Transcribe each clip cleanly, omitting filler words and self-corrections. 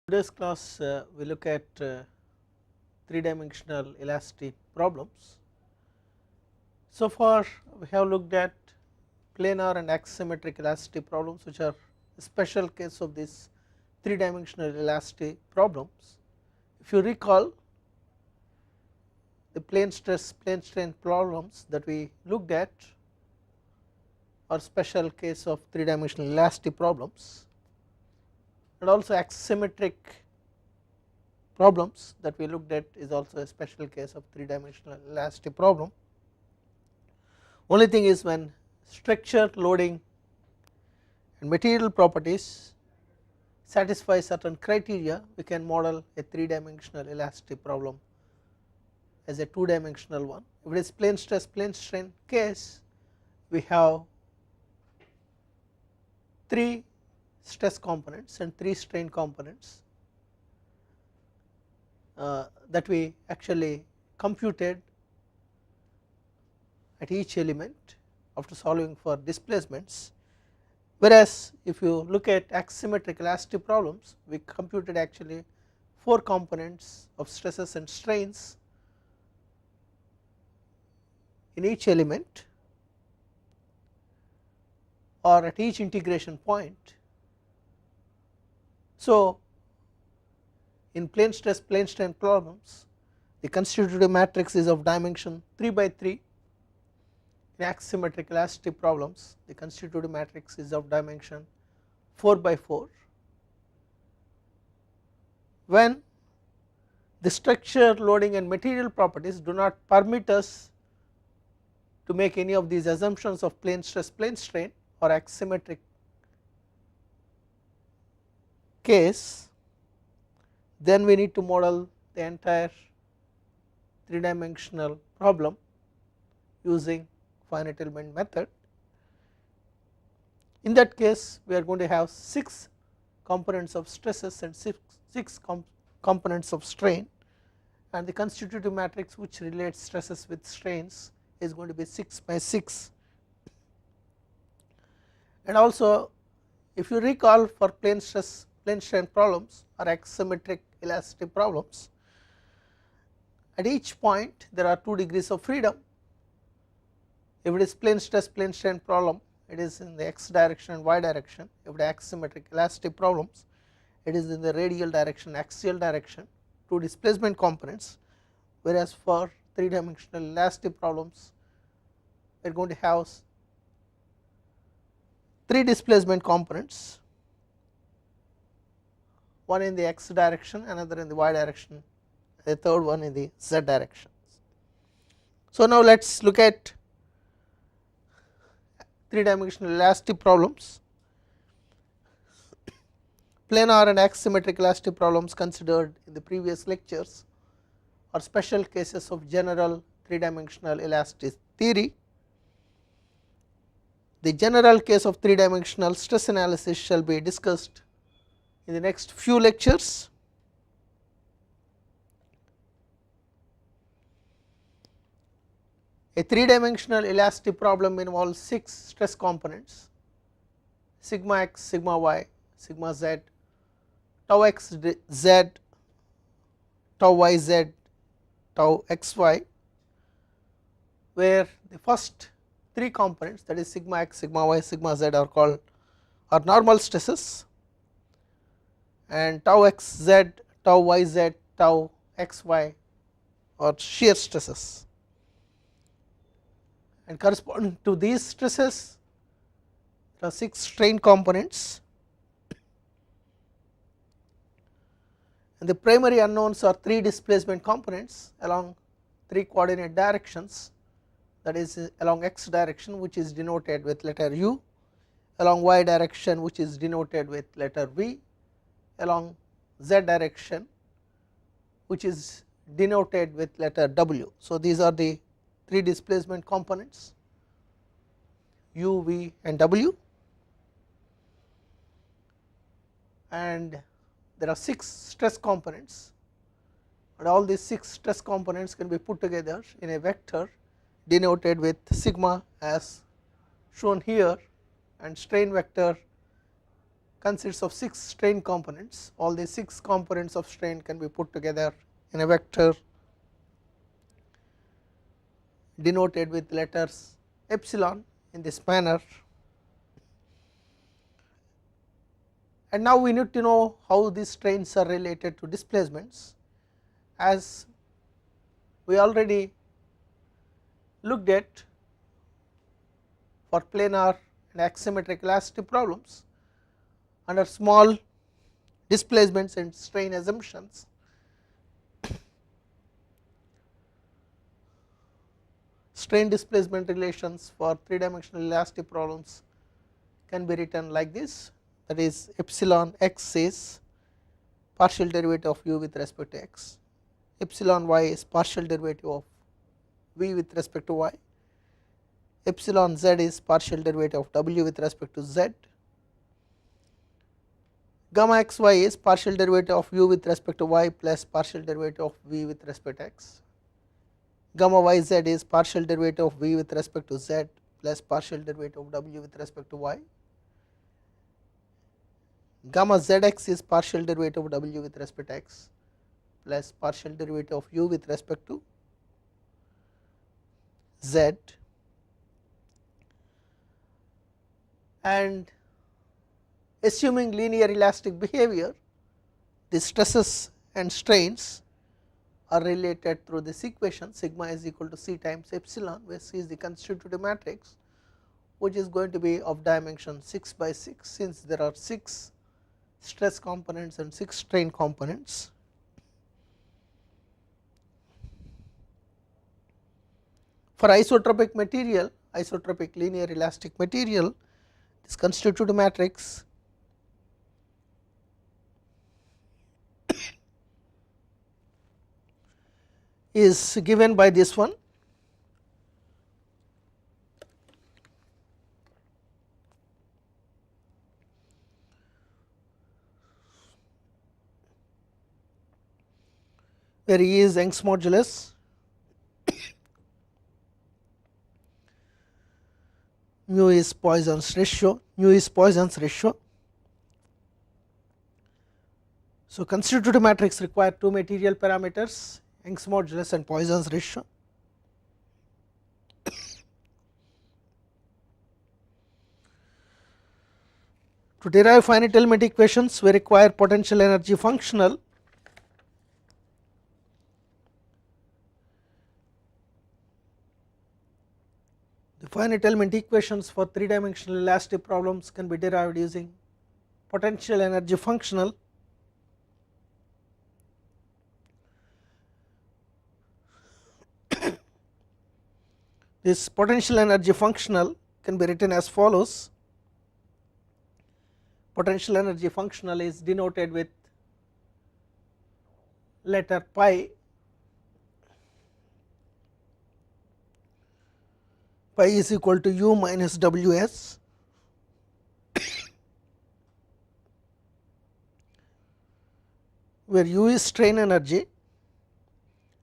Today's class we look at three-dimensional elastic problems. So far we have looked at planar and axisymmetric elasticity problems, which are a special case of these three-dimensional elastic problems. If you recall, the plane stress plane strain problems that we looked at are special case of three-dimensional elastic problems, and also axisymmetric problems that we looked at is also a special case of three-dimensional elastic problem. Only thing is, when structure, loading and material properties satisfy certain criteria, we can model a three-dimensional elastic problem as a two-dimensional one. If it is plane stress plane strain case, we have 3 stress components and 3 strain components that we actually computed at each element after solving for displacements, whereas if you look at axisymmetric elastic problems, we computed actually 4 components of stresses and strains in each element or at each integration point. So in plane stress plane strain problems, the constitutive matrix is of dimension 3 by 3. In axisymmetric elastic problems, the constitutive matrix is of dimension 4 by 4. When the structure, loading and material properties do not permit us to make any of these assumptions of plane stress plane strain or axisymmetric case, then we need to model the entire three-dimensional problem using finite element method. In that case, we are going to have 6 components of stresses and 6 components of strain, and the constitutive matrix which relates stresses with strains is going to be 6 by 6. And also, if you recall, for plane stress plane strain problems or axisymmetric elastic problems, at each point there are 2 degrees of freedom. If it is plane stress plane strain problem, it is in the x direction and y direction. If it is axisymmetric elastic problems, it is in the radial direction, axial direction, 2 displacement components, whereas for three-dimensional elastic problems, we are going to have 3 displacement components, one in the x direction, another in the y direction, the third one in the z direction. So now let us look at three-dimensional elastic problems. Planar and axisymmetric elastic problems considered in the previous lectures are special cases of general three-dimensional elastic theory. The general case of three-dimensional stress analysis shall be discussed in the next few lectures. A three-dimensional elastic problem involves 6 stress components: sigma x, sigma y, sigma z, tau x z, tau y z, tau x y, where the first 3 components, that is sigma x, sigma y, sigma z, are normal stresses, and tau x z, tau y z, tau x y are shear stresses. And corresponding to these stresses, there are 6 strain components, and the primary unknowns are 3 displacement components along 3 coordinate directions, that is along x direction, which is denoted with letter u, along y direction, which is denoted with letter v, along z direction, which is denoted with letter w. So these are the 3 displacement components, u, v and w, and there are 6 stress components, and all these 6 stress components can be put together in a vector denoted with sigma as shown here, and strain vector consists of 6 strain components. All the 6 components of strain can be put together in a vector denoted with letters epsilon in this manner. And now we need to know how these strains are related to displacements. As we already looked at for planar and axisymmetric elasticity problems, under small displacements and strain assumptions, strain displacement relations for 3-dimensional elastic problems can be written like this, that is epsilon x is partial derivative of u with respect to x, epsilon y is partial derivative of v with respect to y, epsilon z is partial derivative of w with respect to z, gamma xy is partial derivative of u with respect to y plus partial derivative of v with respect to x, gamma yz is partial derivative of v with respect to z plus partial derivative of w with respect to y, gamma zx is partial derivative of w with respect to x plus partial derivative of u with respect to z, and assuming linear elastic behavior, the stresses and strains are related through this equation, sigma is equal to c times epsilon, where c is the constitutive matrix, which is going to be of dimension 6 by 6, since there are 6 stress components and 6 strain components. For isotropic material, isotropic linear elastic material, this constitutive matrix is given by this one, where E is Young's modulus, mu is Poisson's ratio, mu is Poisson's ratio. So, constitutive matrix require 2 material parameters, Young's modulus and Poisson's ratio. To derive finite element equations, we require potential energy functional. The finite element equations for 3-dimensional elastic problems can be derived using potential energy functional. This potential energy functional can be written as follows. Potential energy functional is denoted with letter pi. Pi is equal to u minus ws, where u is strain energy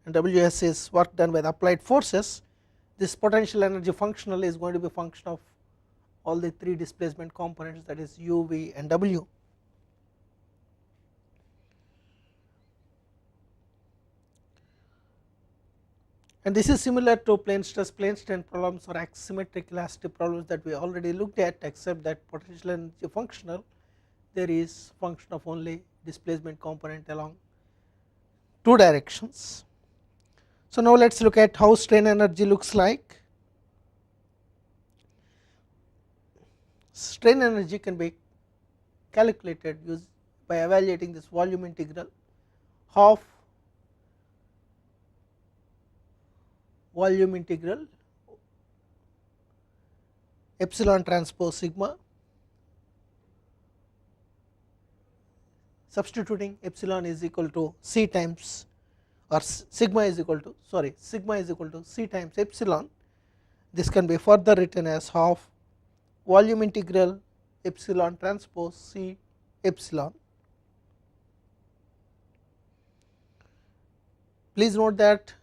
and ws is work done by the applied forces. This potential energy functional is going to be a function of all the 3 displacement components, that is u, v and w. And this is similar to plane stress, plane strain problems or axisymmetric elastic problems that we already looked at, except that potential energy functional, there is function of only displacement component along 2 directions. So, now let us look at how strain energy looks like. Strain energy can be calculated by evaluating this volume integral half volume integral epsilon transpose sigma, substituting epsilon is equal to c times, or sigma is equal to c times epsilon. This can be further written as half volume integral epsilon transpose c epsilon. Please note that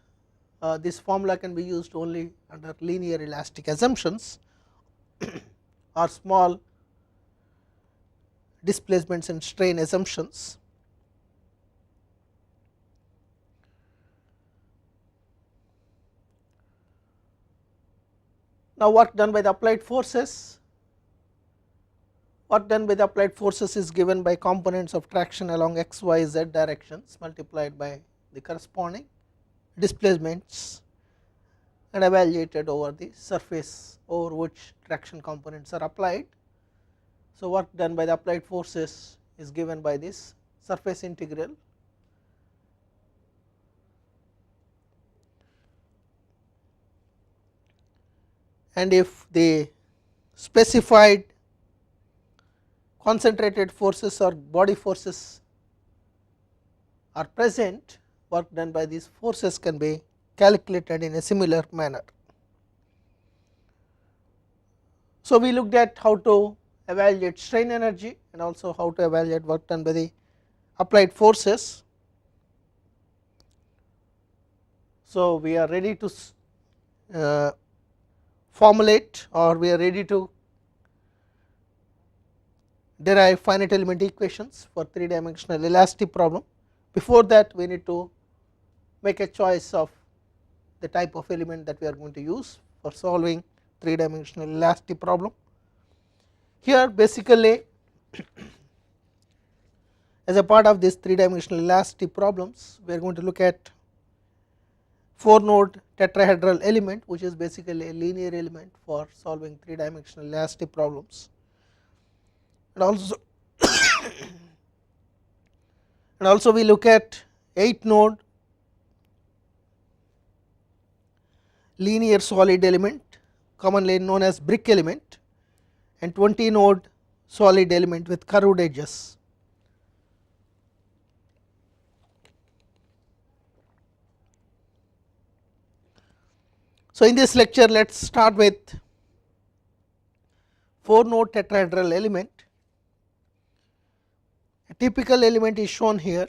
this formula can be used only under linear elastic assumptions or small displacements and strain assumptions. Now, work done by the applied forces. Work done by the applied forces is given by components of traction along x, y, z directions multiplied by the corresponding displacements and evaluated over the surface over which traction components are applied. So, work done by the applied forces is given by this surface integral, and if the specified concentrated forces or body forces are present, work done by these forces can be calculated in a similar manner. So, we looked at how to evaluate strain energy and also how to evaluate work done by the applied forces. So, we are ready to formulate, or we are ready to derive finite element equations for 3 dimensional elastic problem. Before that, we need to make a choice of the type of element that we are going to use for solving 3 dimensional elastic problem. Here basically as a part of this 3 dimensional elastic problems, we are going to look at 4 node tetrahedral element, which is basically a linear element for solving 3 dimensional elastic problems, and also we look at 8 node linear solid element, commonly known as brick element, and 20 node solid element with curved edges. So, in this lecture, let us start with 4 node tetrahedral element. A typical element is shown here.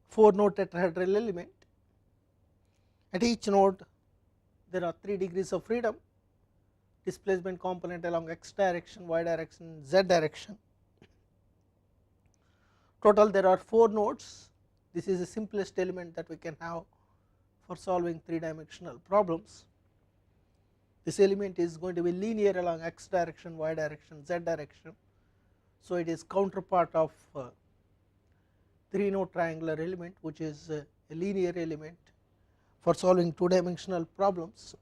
4 node tetrahedral element. At each node there are 3 degrees of freedom, displacement component along x direction, y direction, z direction. Total there are 4 nodes. This is the simplest element that we can have for solving 3 dimensional problems. This element is going to be linear along x direction, y direction, z direction. So, it is counterpart of 3 node triangular element, which is a linear element for solving 2 dimensional problems,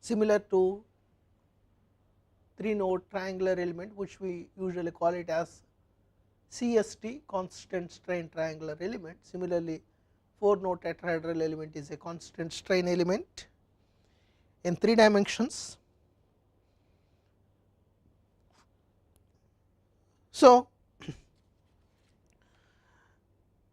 similar to 3 node triangular element, which we usually call it as CST, constant strain triangular element. Similarly, 4 node tetrahedral element is a constant strain element in 3 dimensions. So,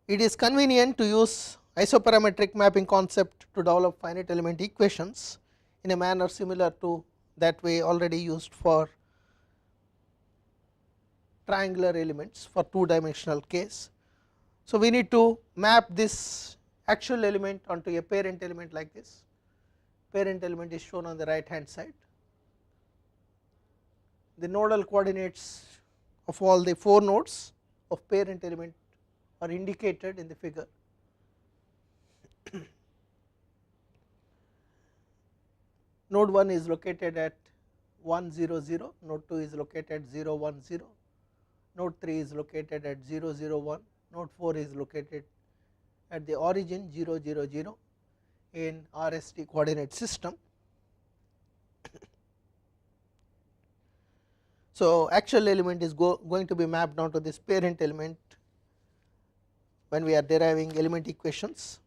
it is convenient to use isoparametric mapping concept to develop finite element equations in a manner similar to that we already used for triangular elements for 2 dimensional case. So, we need to map this actual element onto a parent element like this. Parent element is shown on the right hand side. The nodal coordinates of all the 4 nodes of parent element are indicated in the figure. Node 1 is located at 1 0 0, node 2 is located at 0 1 0, node 3 is located at 0 0 1, node 4 is located at the origin 0 0 0 in RST coordinate system. So, actual element is going to be mapped onto this parent element when we are deriving element equations.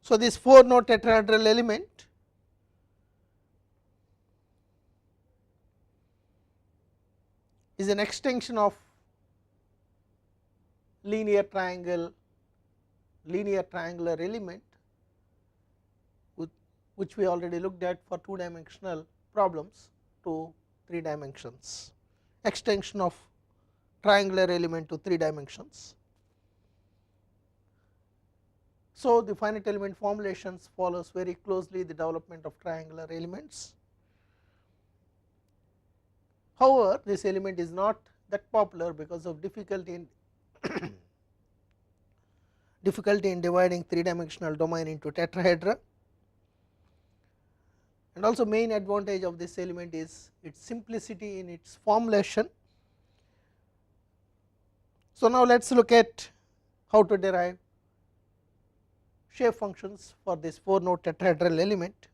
So, this 4 node tetrahedral element is an extension of linear triangular element, which we already looked at for 2 dimensional problems to 3 dimensions, extension of triangular element to 3 dimensions. So, the finite element formulations follows very closely the development of triangular elements. However, this element is not that popular because of difficulty in dividing 3-dimensional domain into tetrahedra, and also main advantage of this element is its simplicity in its formulation. So, now let us look at how to derive shape functions for this 4 node tetrahedral element,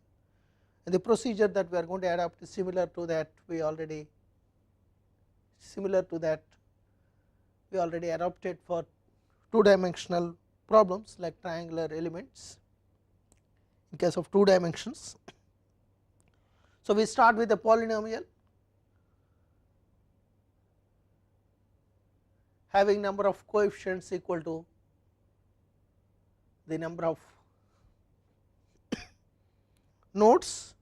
and the procedure that we are going to adopt is similar to that we already adopted for 2-dimensional problems like triangular elements in case of 2 dimensions. So, we start with a polynomial having number of coefficients equal to the number of nodes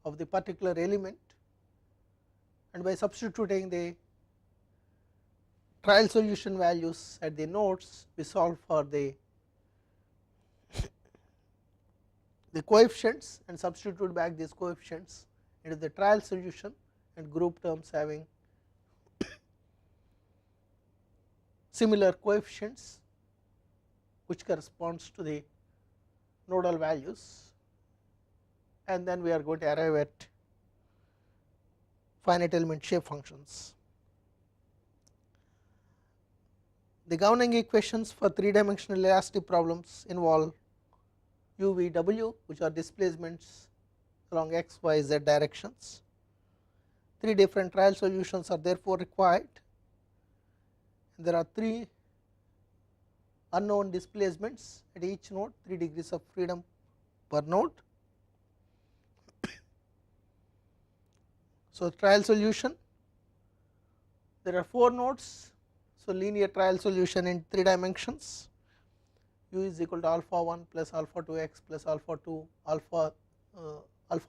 of the particular element, and by substituting the trial solution values at the nodes, we solve for the coefficients and substitute back these coefficients into the trial solution and group terms having similar coefficients which corresponds to the nodal values, and then we are going to arrive at finite element shape functions. The governing equations for 3-dimensional elastic problems involve u, v, w, which are displacements along x, y, z directions. 3 different trial solutions are therefore required. There are 3 unknown displacements at each node, 3 degrees of freedom per node. So, trial solution, there are 4 nodes. So, linear trial solution in 3 dimensions, u is equal to alpha 1 plus alpha 2 x plus alpha 2 alpha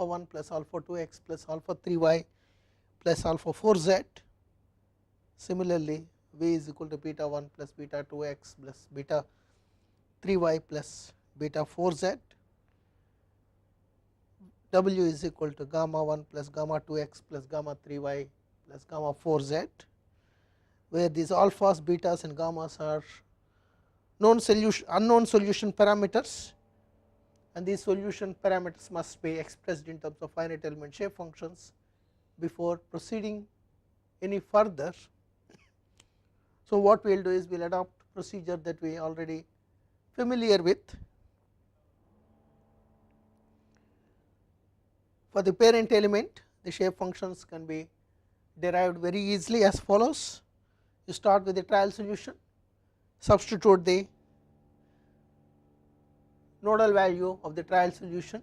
1 plus alpha 2 x plus alpha 3 y plus alpha 4 z. Similarly, v is equal to beta 1 plus beta 2 x plus beta 3 y plus beta 4 z. W is equal to gamma 1 plus gamma 2 x plus gamma 3 y plus gamma 4 z, where these alphas, betas and gammas are unknown solution parameters, and these solution parameters must be expressed in terms of finite element shape functions before proceeding any further. So, what we will do is we will adopt procedure that we are already familiar with. For the parent element, the shape functions can be derived very easily as follows. You start with the trial solution, substitute the nodal value of the trial solution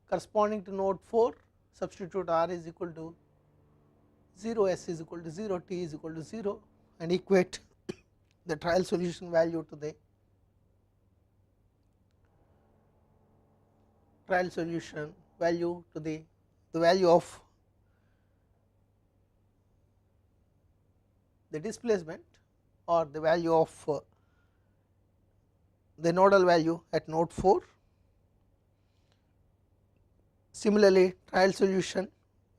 corresponding to node 4, substitute r is equal to 0, s is equal to 0, t is equal to 0, and equate the trial solution value to the trial solution value to the value of the displacement or the value of the nodal value at node 4. Similarly, trial solution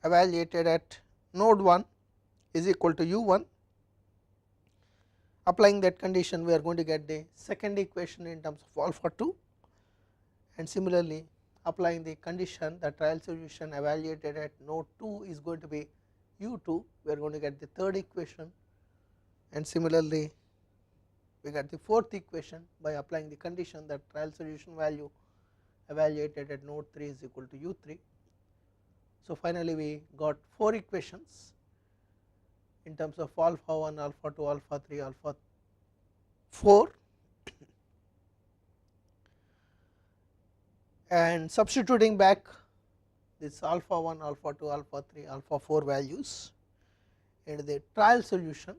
evaluated at node 1 is equal to u1. Applying that condition, we are going to get the second equation in terms of alpha 2, and similarly applying the condition that trial solution evaluated at node 2 is going to be u2, we are going to get the third equation, and similarly we get the fourth equation by applying the condition that trial solution value evaluated at node 3 is equal to u3. So, finally, we got 4 equations in terms of alpha 1, alpha 2, alpha 3, alpha 4, and substituting back this alpha 1, alpha 2, alpha 3, alpha 4 values into the trial solution,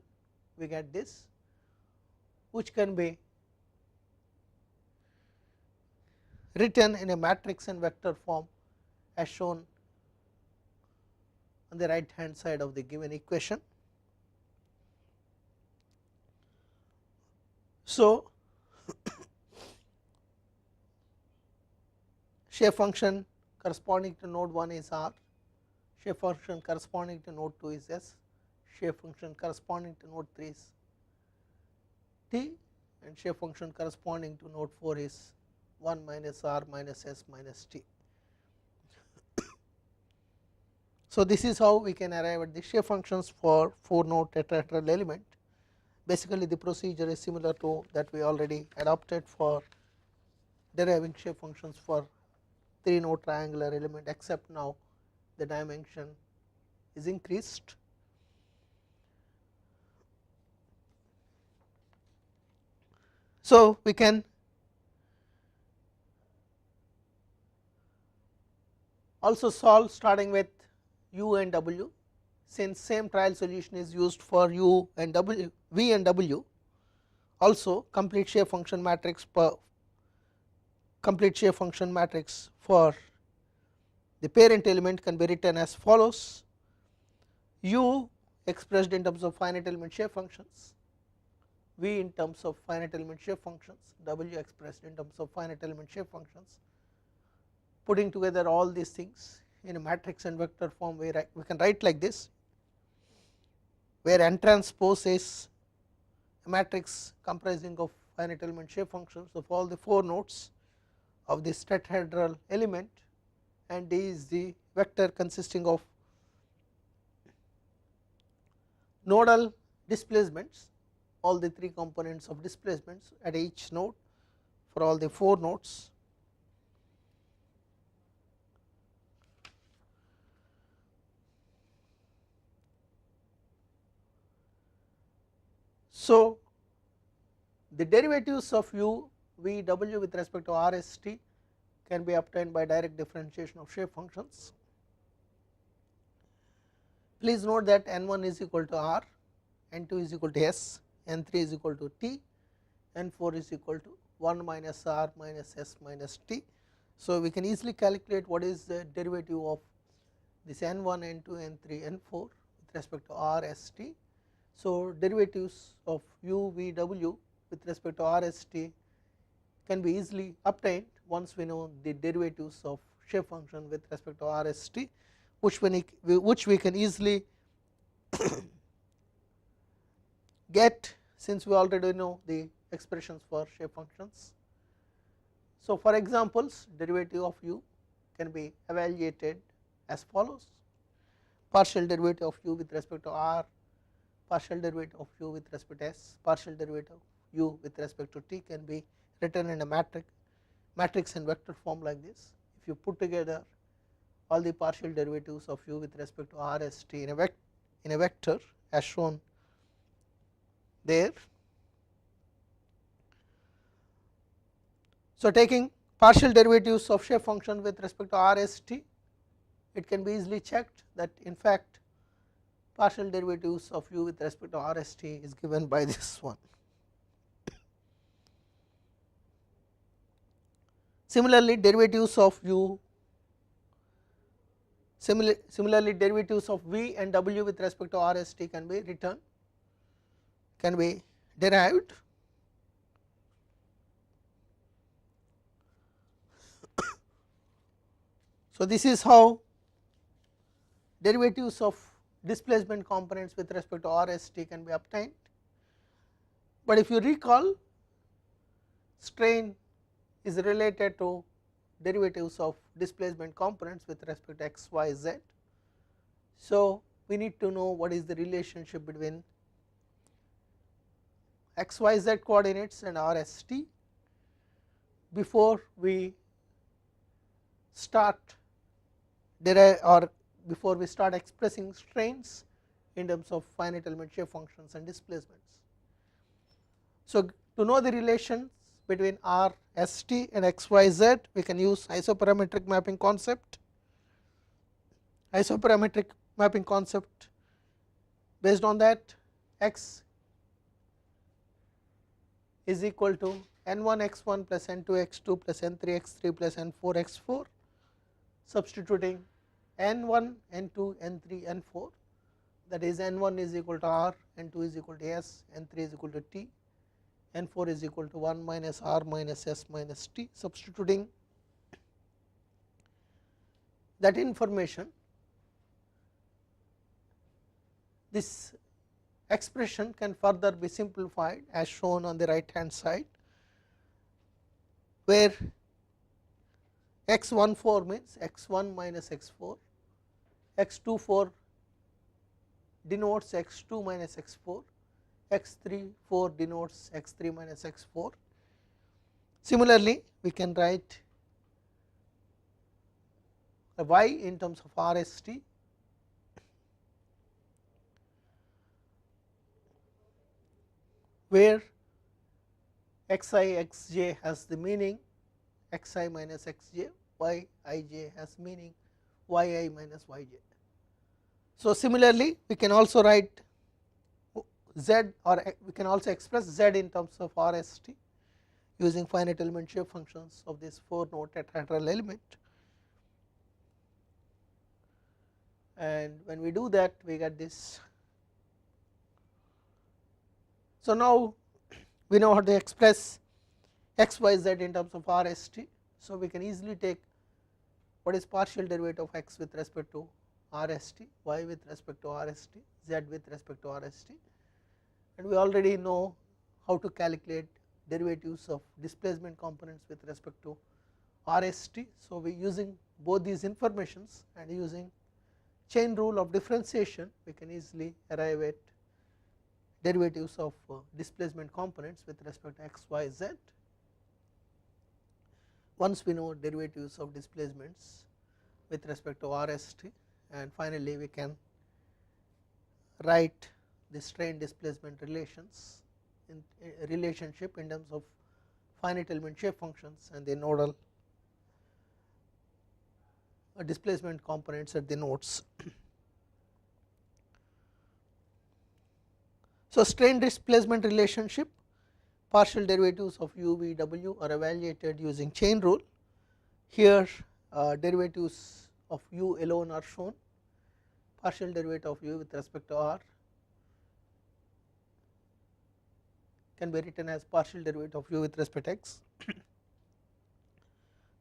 we get this, which can be written in a matrix and vector form as shown on the right hand side of the given equation. So, shape function corresponding to node 1 is R, shape function corresponding to node 2 is S, shape function corresponding to node 3 is T, and shape function corresponding to node 4 is 1 minus R minus S minus T. So, this is how we can arrive at the shape functions for 4 node tetrahedral element. Basically, the procedure is similar to that we already adopted for deriving shape functions for 3 node triangular element, except now the dimension is increased. So, we can also solve starting with u and w, since same trial solution is used for u and w, v and w. Also complete shape function matrix for the parent element can be written as follows: u expressed in terms of finite element shape functions, v in terms of finite element shape functions, w expressed in terms of finite element shape functions. Putting together all these things in a matrix and vector form, we can write like this, where n transpose is a matrix comprising of finite element shape functions of all the 4 nodes of this tetrahedral element, and D is the vector consisting of nodal displacements, all the 3 components of displacements at each node for all the 4 nodes. So, the derivatives of u, v, w with respect to R, S, T can be obtained by direct differentiation of shape functions. Please note that n1 is equal to R, n2 is equal to S, n3 is equal to T, n4 is equal to 1 minus R minus S minus T. So, we can easily calculate what is the derivative of this n1, n2, n3, n4 with respect to R, S, T. So, derivatives of u, v, w with respect to R, S, T can be easily obtained once we know the derivatives of shape function with respect to R, S, T, which we can easily get, since we already know the expressions for shape functions. So, for examples, derivative of u can be evaluated as follows: partial derivative of u with respect to R, partial derivative of u with respect to S, partial derivative of u with respect to T can be written in a matrix and vector form like this. If you put together all the partial derivatives of u with respect to R, S, T in a vector as shown there. So, taking partial derivatives of shape function with respect to R, S, T, it can be easily checked that in fact partial derivatives of u with respect to R, S, T is given by this one. Similarly, derivatives of u, similarly derivatives of v and w with respect to R, S, T can be derived. So, this is how derivatives of displacement components with respect to R, S, T can be obtained. But if you recall, strain is related to derivatives of displacement components with respect to x, y, z. So, we need to know what is the relationship between x, y, z coordinates and R, S, T before we start expressing strains in terms of finite element shape functions and displacements. So, to know the relations between R, S, T and x, y, z, we can use isoparametric mapping concept. Isoparametric mapping concept, based on that, x is equal to n1 x1 plus n2 x2 plus n3 x3 plus n4 x4, substituting n1, n2, n3, n4, that is n1 is equal to R, n2 is equal to S, n3 is equal to T, n4 is equal to 1 minus R minus S minus T. Substituting that information, this expression can further be simplified as shown on the right hand side, where x14 means x1 minus x4, x24 denotes x2 minus x4, x34 denotes x3 minus x4. Similarly, we can write a y in terms of RST, where xi xj has the meaning xi minus xj, yij has meaning yi minus yj. So, similarly, we can also write z, or we can also express z in terms of RST using finite element shape functions of this 4 node tetrahedral element. And when we do that, we get this. So, now we know how to express x, y, z in terms of RST. So, we can easily take what is partial derivative of x with respect to RST, y with respect to RST, z with respect to RST, and we already know how to calculate derivatives of displacement components with respect to RST. So, we using both these informations and using chain rule of differentiation, we can easily arrive at derivatives of displacement components with respect to x, y, z. Once we know derivatives of displacements with respect to RST, and finally we can write the strain displacement relations in relationship in terms of finite element shape functions and the nodal displacement components at the nodes. So, strain displacement relationship, partial derivatives of u, v, w are evaluated using chain rule. Here derivatives of u alone are shown, partial derivative of u with respect to r can be written as partial derivative of u with respect to x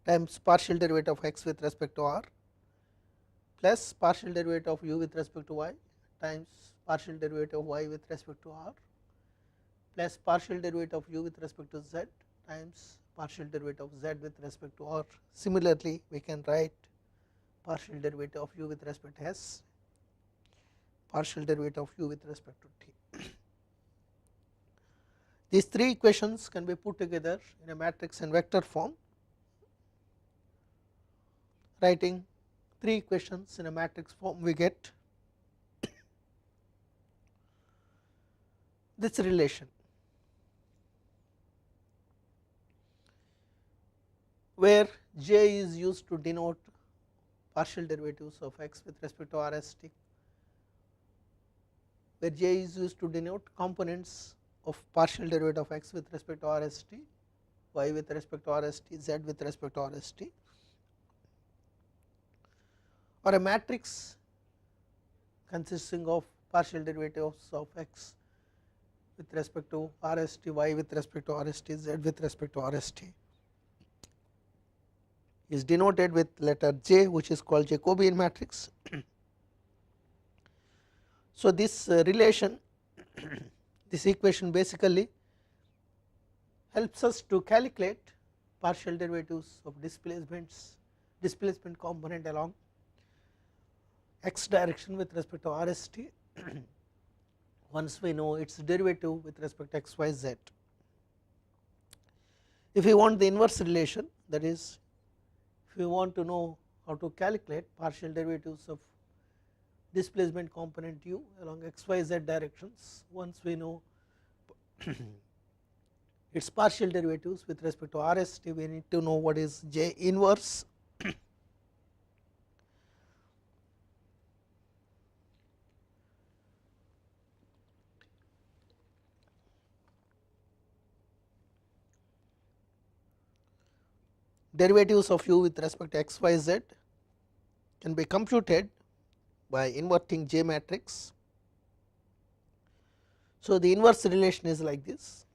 times partial derivative of x with respect to r plus partial derivative of u with respect to y times partial derivative of y with respect to r plus partial derivative of u with respect to z times partial derivative of z with respect to r. Similarly, we can write partial derivative of u with respect to s, partial derivative of u with respect to t. These three equations can be put together in a matrix and vector form. Writing three equations in a matrix form, we get this relation, where j is used to denote partial derivatives of x with respect to RST, where j is used to denote components of partial derivative of x with respect to RST, y with respect to RST, z with respect to RST, or a matrix consisting of partial derivatives of x with respect to RST, y with respect to RST, z with respect to RST is denoted with letter j, which is called Jacobian matrix. So, this relation this equation basically helps us to calculate partial derivatives of displacement component along x direction with respect to RST once we know its derivative with respect to x, y, z. If we want the inverse relation, that is, if we want to know how to calculate partial derivatives of displacement component u along x, y, z directions, once we know its partial derivatives with respect to RST, we need to know what is j inverse. Derivatives of u with respect to x, y, z can be computed by inverting J matrix. So, the inverse relation is like this.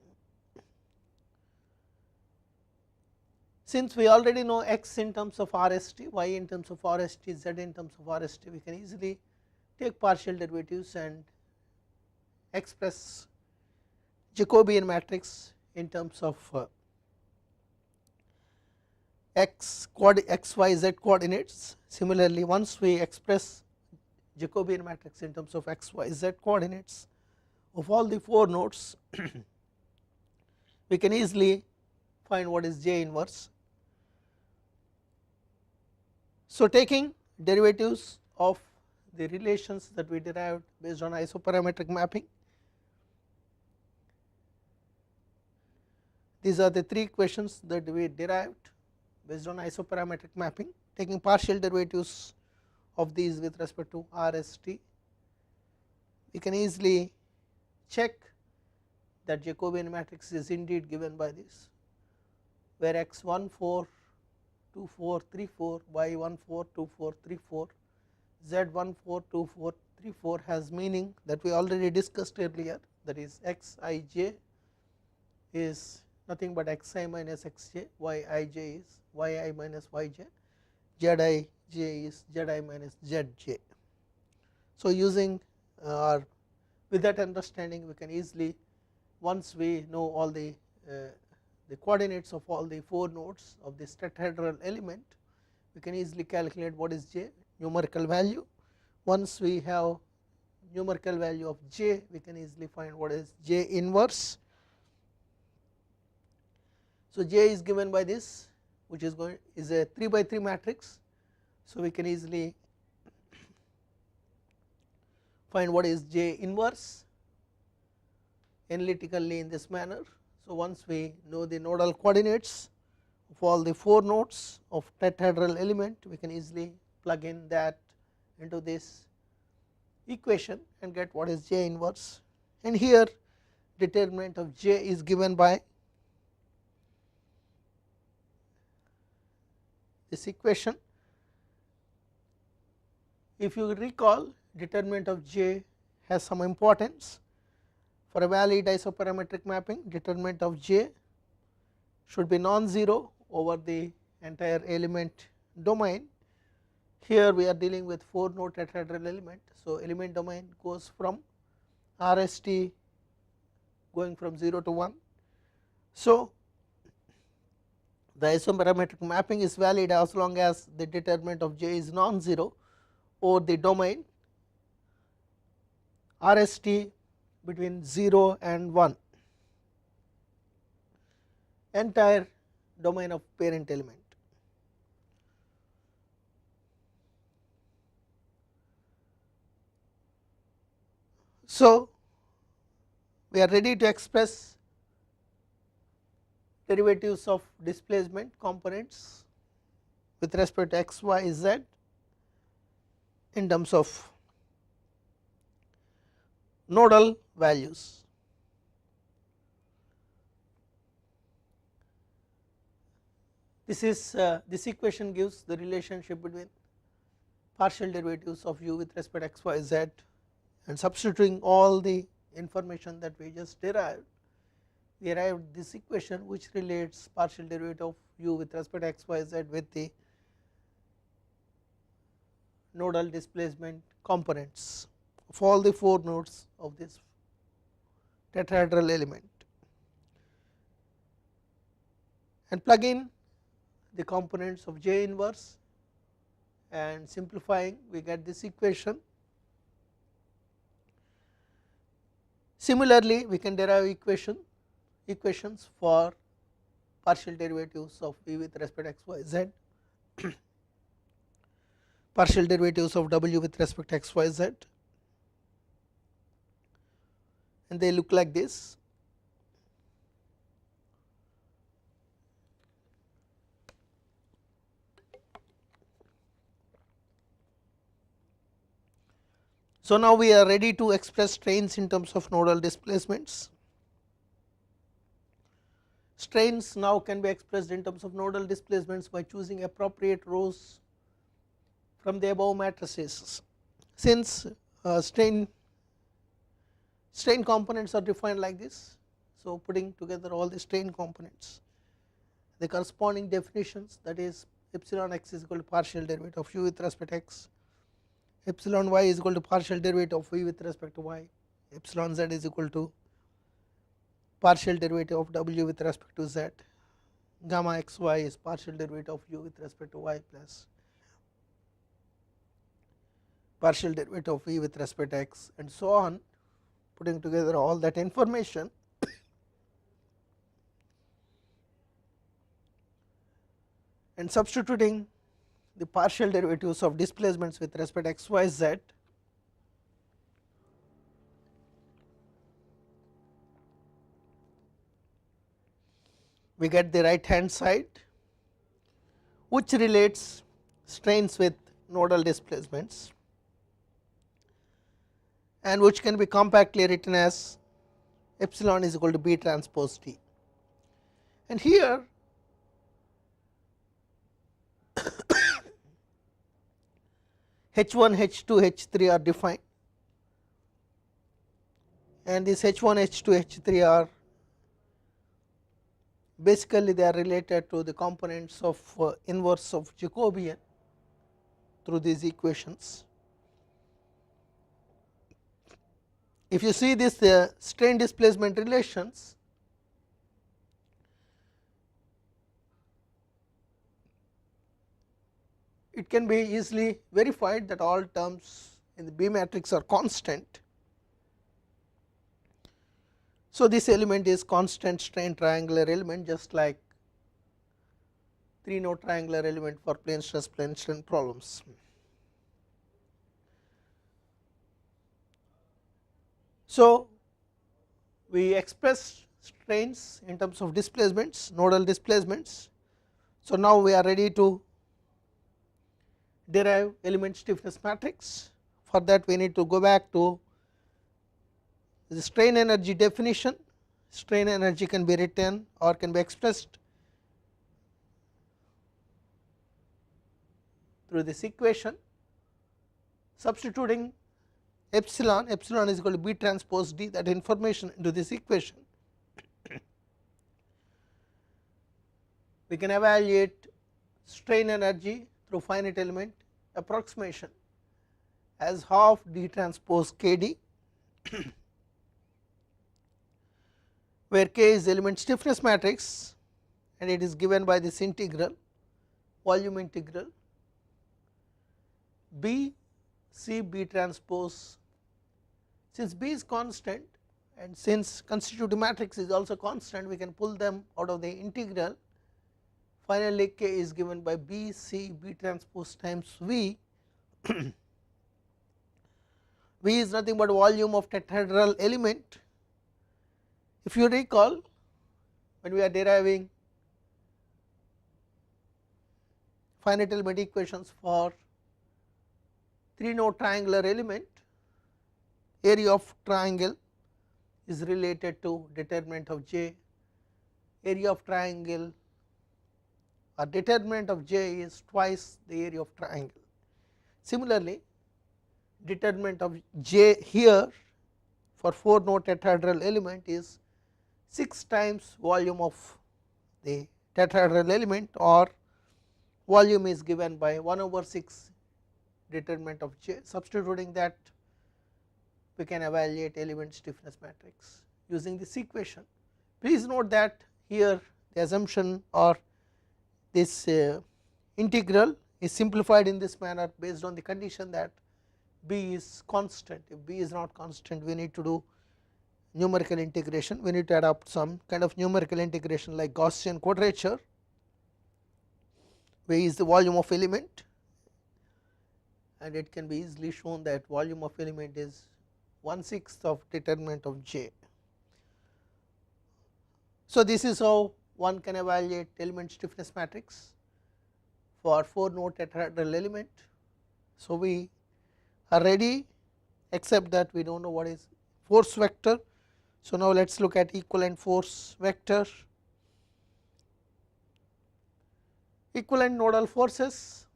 Since we already know x in terms of RST, y in terms of RST, z in terms of RST, we can easily take partial derivatives and express Jacobian matrix in terms of x y z coordinates. Similarly, once we express Jacobian matrix in terms of x y z coordinates of all the 4 nodes, we can easily find what is J inverse. So, taking derivatives of the relations that we derived based on isoparametric mapping, these are the 3 equations that we derived based on isoparametric mapping. Taking partial derivatives of these with respect to RST, we can easily check that Jacobian matrix is indeed given by this, where x 1 4 2 4 3 4, y 1 4 2 4 3 4, z 1 4 2 4 3 4 has meaning that we already discussed earlier, that is x I j is nothing but xi minus xj, yi j is yi minus yj, zi j is zi minus zj. So, using or with that understanding, we can easily, once we know all the coordinates of all the 4 nodes of this tetrahedral element, we can easily calculate what is j numerical value. Once we have numerical value of j, we can easily find what is j inverse. So, j is given by this, which is a 3 by 3 matrix. So, we can easily find what is j inverse analytically in this manner. So, once we know the nodal coordinates of all the 4 nodes of tetrahedral element, we can easily plug in that into this equation and get what is j inverse. And here determinant of j is given by this equation. If you recall, determinant of j has some importance. For a valid isoparametric mapping, determinant of j should be non-zero over the entire element domain. Here we are dealing with 4 node tetrahedral element. So, element domain goes from RST going from 0 to 1. So, the isoparametric mapping is valid as long as the determinant of j is non-zero over the domain RST between 0 and 1, entire domain of parent element. So, we are ready to express derivatives of displacement components with respect to x, y, z in terms of nodal values. This equation gives the relationship between partial derivatives of u with respect to x, y, z, and substituting all the information that we just derived, we arrived at this equation which relates partial derivative of u with respect to x, y, z with the nodal displacement components of all the 4 nodes of this tetrahedral element, and plug in the components of j inverse, and simplifying we get this equation. Similarly, we can derive equations for partial derivatives of v with respect to x, y, z, partial derivatives of w with respect to x, y, z, and they look like this. So, now we are ready to express strains in terms of nodal displacements. Strains now can be expressed in terms of nodal displacements by choosing appropriate rows from the above matrices. Since strain components are defined like this, so putting together all the strain components, the corresponding definitions, that is epsilon x is equal to partial derivative of u with respect to x, epsilon y is equal to partial derivative of v with respect to y, epsilon z is equal to partial derivative of w with respect to z, gamma xy is partial derivative of u with respect to y plus partial derivative of v with respect to x, and so on. Putting together all that information, and substituting the partial derivatives of displacements with respect to x, y, z, we get the right hand side, which relates strains with nodal displacements and which can be compactly written as epsilon is equal to b transpose t. And here H1, H2, H3 are defined, and these H1, H2, H3 are basically they are related to the components of inverse of Jacobian through these equations. If you see this strain displacement relations, it can be easily verified that all terms in the B matrix are constant. So, this element is constant strain triangular element, just like 3 node triangular element for plane stress plane strain problems. So, we express strains in terms of displacements, nodal displacements. So, now we are ready to derive element stiffness matrix. For that we need to go back to the strain energy definition. Strain energy can be written or can be expressed through this equation, substituting epsilon is equal to b transpose d, that information into this equation. We can evaluate strain energy through finite element approximation as half d transpose kd, where k is element stiffness matrix and it is given by this integral, volume integral b c b transpose. Since b is constant and since constitutive matrix is also constant, we can pull them out of the integral. Finally, k is given by b c b transpose times v. V is nothing but volume of tetrahedral element. If you recall, when we are deriving finite element equations for 3 node triangular element, area of triangle is related to determinant of j, area of triangle or determinant of j is twice the area of triangle. Similarly, determinant of j here for 4 node tetrahedral element is 6 times volume of the tetrahedral element, or volume is given by 1 over 6 determinant of j. Substituting that, we can evaluate element stiffness matrix using this equation. Please note that here the assumption or this integral is simplified in this manner based on the condition that b is constant. If b is not constant, we need to do numerical integration, we need to adopt some kind of numerical integration like Gaussian quadrature, where is the volume of element, and it can be easily shown that volume of element is 1/6 of determinant of j. So, this is how one can evaluate element stiffness matrix for 4 node tetrahedral element. So, we are ready, except that we do not know what is force vector. So, now let us look at equivalent force vector. Equivalent nodal forces,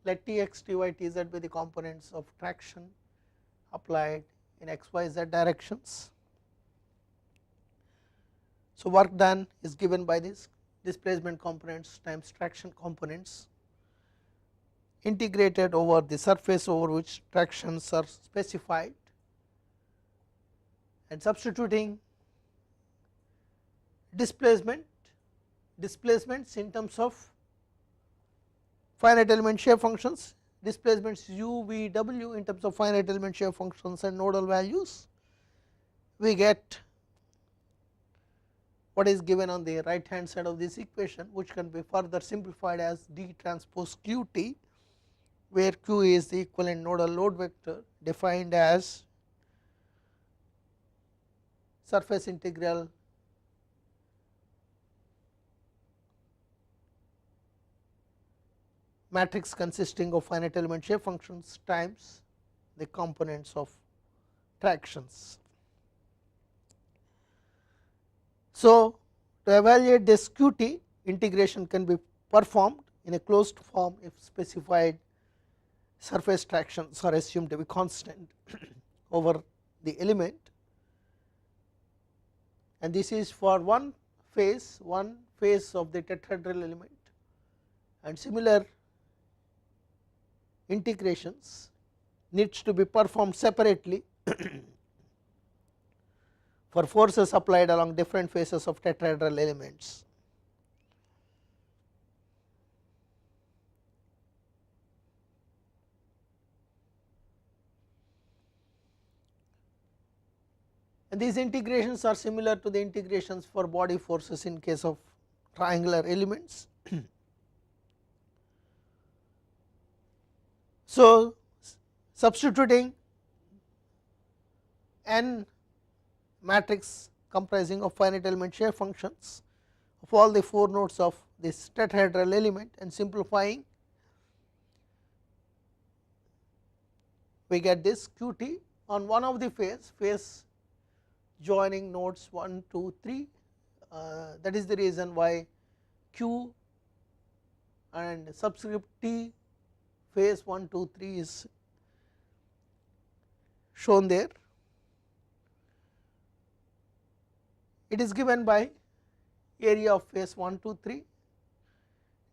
let Tx, Ty, Tz be the components of traction applied in x, y, z directions. So, work done is given by this displacement components times traction components integrated over the surface over which tractions are specified, and substituting displacements in terms of finite element shape functions, displacements u, v, w in terms of finite element shape functions and nodal values, we get what is given on the right hand side of this equation, which can be further simplified as d transpose q t, where q is the equivalent nodal load vector defined as surface integral matrix consisting of finite element shape functions times the components of tractions. So, to evaluate this qt, integration can be performed in a closed form if specified surface tractions are assumed to be constant over the element, and this is for one phase of the tetrahedral element, and similar integrations needs to be performed separately for forces applied along different faces of tetrahedral elements. And these integrations are similar to the integrations for body forces in case of triangular elements. So, substituting n matrix comprising of finite element shape functions of all the 4 nodes of this tetrahedral element and simplifying, we get this qt on one of the face joining nodes 1, 2, 3. That is the reason why q and subscript t phase 1, 2, 3 is shown there. It is given by area of phase 1, 2, 3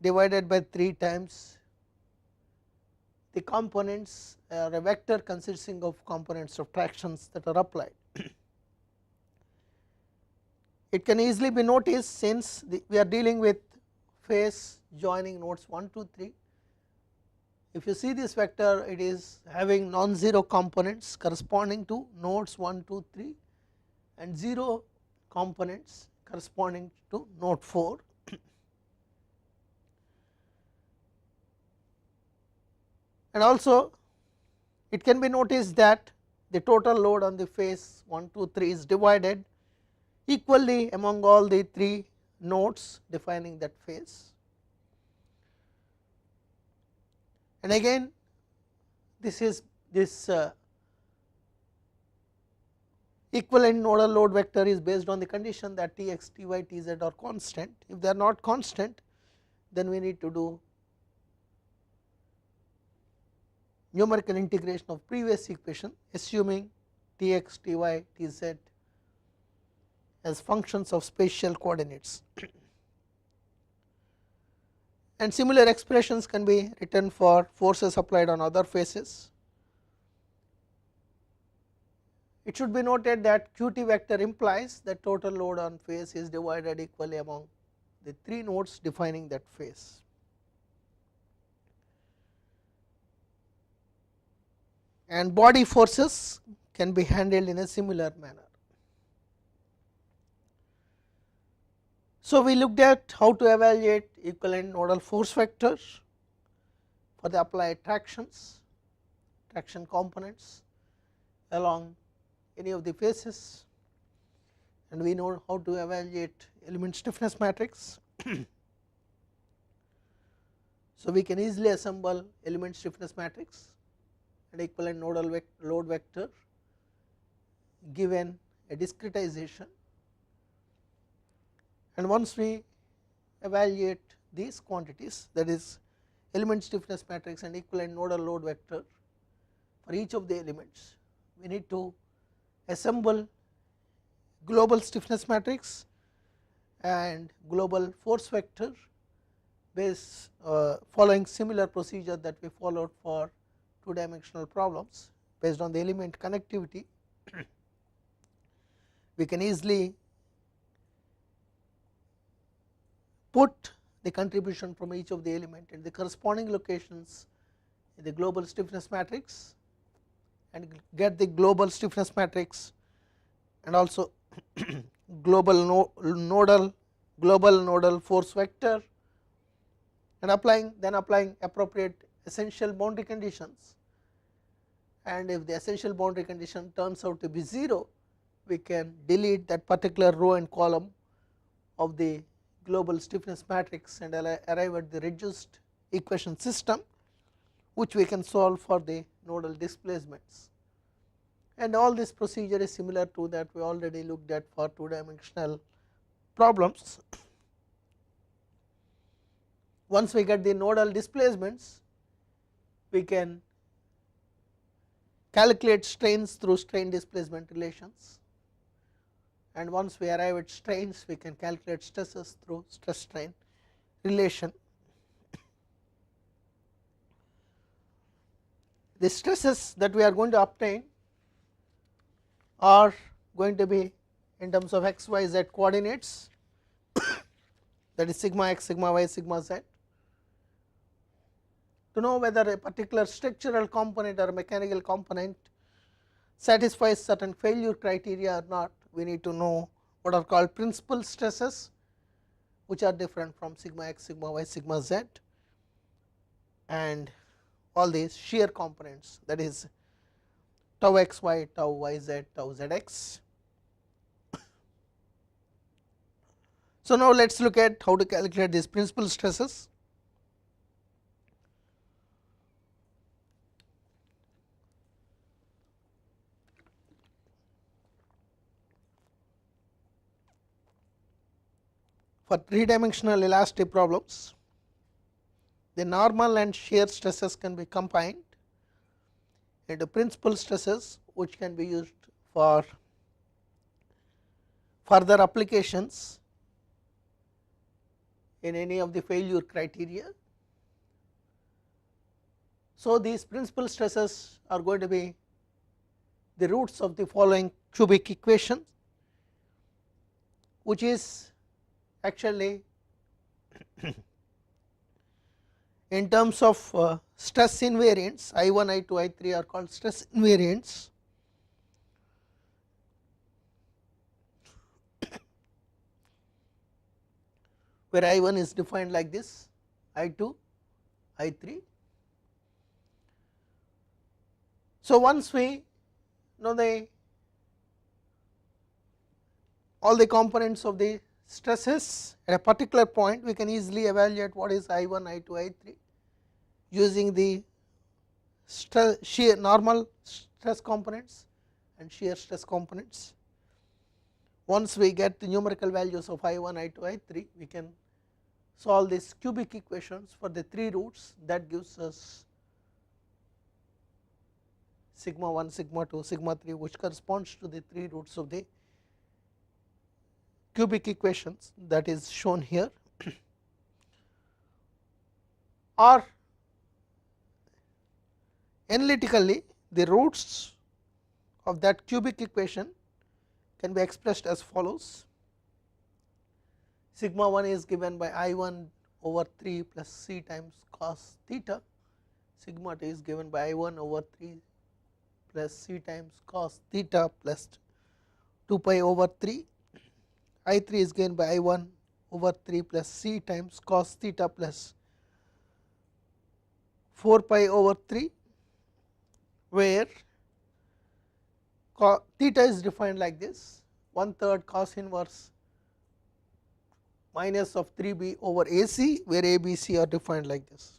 divided by 3 times the components or a vector consisting of components of tractions that are applied. It can easily be noticed, since we are dealing with phase joining nodes 1, 2, 3. If you see this vector, it is having non-zero components corresponding to nodes 1, 2, 3 and 0 components corresponding to node 4. And also it can be noticed that the total load on the phase 1, 2, 3 is divided equally among all the 3 nodes defining that phase. And again this equivalent nodal load vector is based on the condition that Tx, Ty, Tz are constant. If they are not constant, then we need to do numerical integration of previous equation, assuming Tx, Ty, Tz as functions of spatial coordinates. And similar expressions can be written for forces applied on other faces. It should be noted that qt vector implies that total load on phase is divided equally among the 3 nodes defining that phase. And body forces can be handled in a similar manner. So, we looked at how to evaluate equivalent nodal force vectors for the applied tractions, traction components along any of the faces, and we know how to evaluate element stiffness matrix. So, we can easily assemble element stiffness matrix and equivalent nodal load vector given a discretization, and once we evaluate these quantities, that is element stiffness matrix and equivalent nodal load vector for each of the elements, we need to assemble global stiffness matrix and global force vector based following similar procedure that we followed for two dimensional problems based on the element connectivity. We can easily put the contribution from each of the element in the corresponding locations in the global stiffness matrix and get the global stiffness matrix and also global nodal force vector, and applying appropriate essential boundary conditions, and if the essential boundary condition turns out to be 0, we can delete that particular row and column of the global stiffness matrix and arrive at the reduced equation system, which we can solve for the nodal displacements. And all this procedure is similar to that we already looked at for two dimensional problems. Once we get the nodal displacements, we can calculate strains through strain displacement relations, and once we arrive at strains, we can calculate stresses through stress strain relation. The stresses that we are going to obtain are going to be in terms of x, y, z coordinates, that is sigma x, sigma y, sigma z. To know whether a particular structural component or mechanical component satisfies certain failure criteria or not, we need to know what are called principal stresses, which are different from sigma x, sigma y, sigma z, and all these shear components, that is tau x y, tau y z, tau z x. So now let us look at how to calculate these principal stresses. For three dimensional elastic problems, the normal and shear stresses can be combined into principal stresses, which can be used for further applications in any of the failure criteria. So these principal stresses are going to be the roots of the following cubic equation, which is actually in terms of stress invariants, I1, I2, I3 are called stress invariants. Where I1 is defined like this, I2, I3. So once we know all the components of the stresses at a particular point, we can easily evaluate what is I1, I2, I3 using the shear normal stress components and shear stress components. Once we get the numerical values of I1, I2, I3, we can solve these cubic equations for the three roots. That gives us sigma 1, sigma 2, sigma 3, which corresponds to the three roots of the cubic equations that is shown here. Or analytically, the roots of that cubic equation can be expressed as follows. Sigma 1 is given by I1 over 3 plus c times cos theta, sigma 2 is given by I1 over 3 plus c times cos theta plus 2 pi over 3, I3 is given by I1 over 3 plus c times cos theta plus 4 pi over 3, where theta is defined like this, 1/3 cos inverse minus of 3b over AC, where A, B, C are defined like this.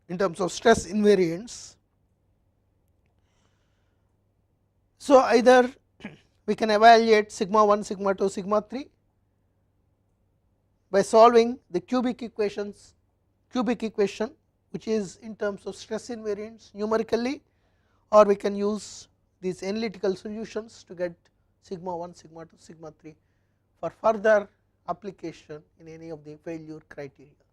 In terms of stress invariants, so either we can evaluate sigma 1, sigma 2, sigma 3 by solving the cubic equation, which is in terms of stress invariants numerically, or we can use these analytical solutions to get sigma 1, sigma 2, sigma 3 for further application in any of the failure criteria.